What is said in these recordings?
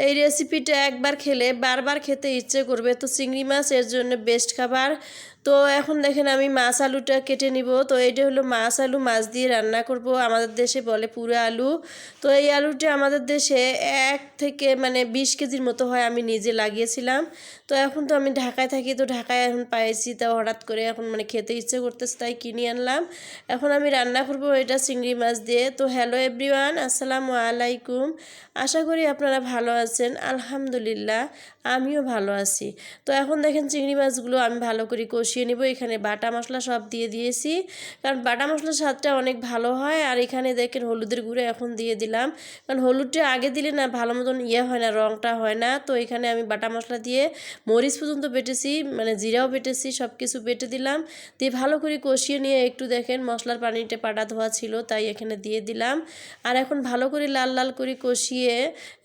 এই রেসিপিটা একবার খেলে বারবার খেতে ইচ্ছে করবে। তো চিংড়ি মাছ এর জন্য বেস্ট খাবার। তো এখন দেখেন আমি মাছ আলুটা কেটে নিব। তো এটা হলো মাছ আলু, মাছ দিয়ে রান্না করব। আমাদের দেশে বলে পুরো আলু। তো এই আলুটা আমাদের দেশে 1 থেকে 20 কেজির মতো হয়, আমি নিজে লাগিয়েছিলাম। তো এখন তো আমি ঢাকায় থাকি, তো ঢাকায় এখন পাইছি, তাও হঠাৎ করে এখন খেতে ইচ্ছে করতেছে, তাই কিনে আনলাম। এখন আমি রান্না করব এটা চিংড়ি মাছ দিয়ে। তো হ্যালো এভরিওয়ান, আসসালামু আলাইকুম। আশা করি আপনারা ভালো আছেন। আলহামদুলিল্লাহ আমিও ভালো আছি। তো এখন দেখেন চিংড়ি মাছগুলো আমি ভালো করে কষিয়ে নিব। এখানে বাটা মশলা সব দিয়ে দিয়েছি, কারণ বাটা মশলার স্বাদটা অনেক ভালো হয়। আর এখানে দেখেন হলুদের গুঁড়ো এখন দিয়ে দিলাম, কারণ হলুদটা আগে দিলে না ভালো মতন হয় না, রঙটা হয় না। তো এখানে আমি বাটা মশলা দিয়ে মরিচ পর্যন্ত বেটেছি, জিরাও বেটেছি, সব কিছু বেটে দিলাম। দিয়ে ভালো করে কষিয়ে নিয়ে একটু দেখেন মশলার পানিটা পাটা ধোয়া ছিল, তাই এখানে দিয়ে দিলাম। আর এখন ভালো করে লাল লাল করে কষিয়ে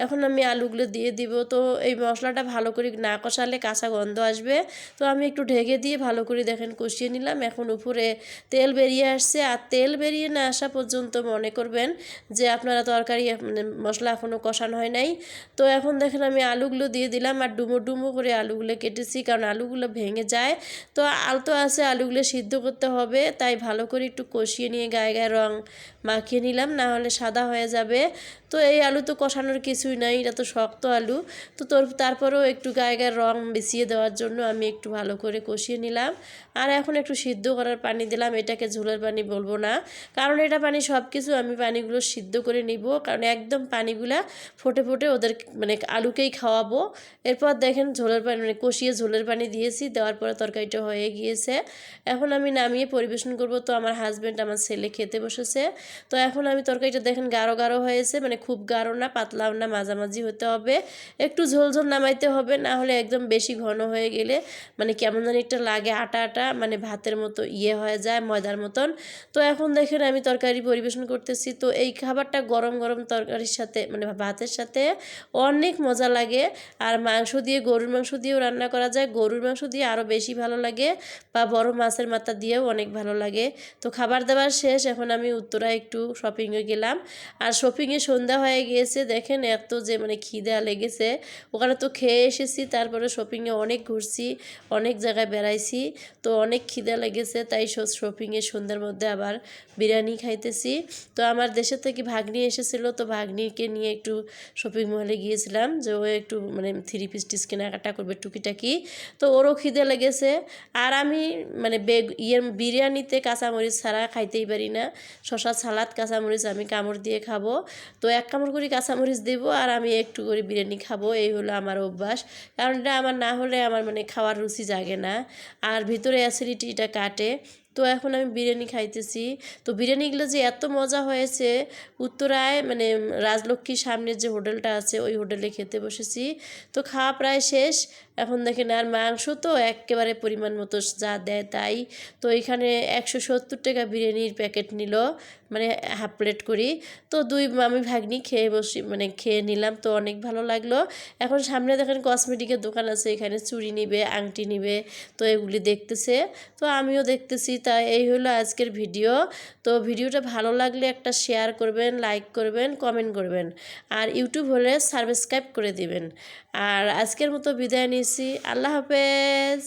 এখন আমি আলুগুলো দিয়ে দিব। তো এই মশলাটা ভালো করে না কষালে কাঁচা গন্ধ আসবে। তো আমি একটু ঢেকে দিয়ে ভালো করে দেখেন কষিয়ে নিলাম। এখন উপরে তেল বেরিয়ে আসছে, আর তেল বেরিয়ে না আসা পর্যন্ত মনে করবেন যে আপনারা তরকারি মশলা এখনও কষানো হয় নাই। তো এখন দেখেন আমি আলুগুলো দিয়ে দিলাম, আর ডুমো ডুমো করে আলুগুলো কেটেছি, কারণ আলুগুলো ভেঙে যায়। তো আলতো আছে আলুগুলো সিদ্ধ করতে হবে, তাই ভালো করে একটু কষিয়ে নিয়ে গায়ে গায়ে রং মাখিয়ে নিলাম, না হলে সাদা হয়ে যাবে। তো এই আলু তো কষানোর কিছুই নাই, এটা তো শক্ত আলু। তো তারপরেও একটু গায়ে গায়ে রং মিশিয়ে দেওয়ার জন্য আমি একটু ভালো করে কষিয়ে নিলাম। আর এখন একটু সিদ্ধ করার পানি দিলাম, এটাকে ঝোলের পানি বলবো না, কারণ এটা পানি সব কিছু আমি পানিগুলো সিদ্ধ করে নিব, কারণ একদম পানিগুলা ফুটে ফুটে ওদের আলুকেই খাওয়াবো। এরপর দেখেন ঝোলের পানি কষিয়ে ঝোলের পানি দিয়েছি, দেওয়ার পরে তরকারিটা হয়ে গিয়েছে। এখন আমি নামিয়ে পরিবেশন করব। তো আমার হাজব্যান্ড আমার ছেলে খেতে বসেছে। তো এখন আমি তরকারিটা দেখেন গাঢ় গাঢ় হয়েছে, খুব গাঢ় না পাতলাও না, মাঝামাঝি হতে হবে। একটু ঝোল ঝোল নামাইতে হবে, না হলে একদম বেশি ঘন হয়ে গেলে কেমন জানি একটা লাগে, আটা আটা ভাতের মতো হয়ে যায়, ময়দার মতন। তো এখন দেখেন আমি তরকারি পরিবেশন করতেছি। তো এই খাবারটা গরম গরম তরকারির সাথে ভাতের সাথে অনেক মজা লাগে। আর মাংস দিয়ে, গরুর মাংস দিয়েও রান্না করা যায়, গরুর মাংস দিয়ে আরও বেশি ভালো লাগে, বা বড় মাছের মাথা দিয়েও অনেক ভালো লাগে। তো খাবার দাবার শেষ, এখন আমি উত্তরায় একটু শপিংয়ে গেলাম। আর শপিংয়ে সন্ধ্যা হয়ে গিয়েছে, দেখেন এত যে খিদা লেগেছে। ওখানে তো খেয়ে এসেছি, তারপরে শপিংয়ে অনেক ঘুরছি, অনেক জায়গায় বেড়াইছি। তো অনেক খিদা লেগেছে, তাই শপিংয়ে সন্ধ্যার মধ্যে আবার বিরিয়ানি খাইতেছি। তো আমার দেশের থেকে ভাগ্নি এসেছিলো, তো ভাগ্নিকে নিয়ে একটু শপিং মলে গিয়েছিলাম, যে ও একটু 3 পিস টিস কেনাকাটা করবে টুকিটাকি। তো ওরও খিদে লেগেছে। আর আমি বিরিয়ানিতে কাঁচামরিচ ছাড়া খাইতেই পারি না। শশা, সালাদ, কাঁচামরিচ আমি কামড় দিয়ে খাবো। তো 1 কামড় করে কাঁচামরিচ দেবো, আর আমি একটু করে বিরিয়ানি খাবো, এই হলো আমার অভ্যাস। কারণ এটা আমার না হলে আমার খাওয়ার রুচি জাগে না, আর ভিতরে অ্যাসিডিটিটা কাটে। তো এখন আমি বিরিয়ানি খাইতেছি। তো বিরিয়ানিগুলো যে এত মজা হয়েছে, উত্তরায় রাজলক্ষ্মীর সামনের যে হোটেলটা আছে, ওই হোটেলে খেতে বসেছি। তো খাওয়া প্রায় শেষ। এখন দেখেন আর মাংস তো একেবারে পরিমাণ মতো যা দেয় তাই। তো এখানে 170 টাকা বিরিয়ানির প্যাকেট নিল, হাফ প্লেট করি। তো আমি ভাগ্নি খেয়ে বসি, খেয়ে নিলাম। তো অনেক ভালো লাগলো। এখন সামনে দেখেন কসমেটিকের দোকান আছে, এখানে চুড়ি নিবে, আংটি নিবে, তো এগুলি দেখতেছে। তো আমিও দেখতেছি। তাই এই হলো আজকের ভিডিও। তো ভিডিওটা ভালো লাগলে একটা শেয়ার করবেন, লাইক করবেন, কমেন্ট করবেন, আর ইউটিউব হলে সাবস্ক্রাইব করে দিবেন। আর আজকের মতো বিদায় নিচ্ছি। আল্লাহ হাফেজ।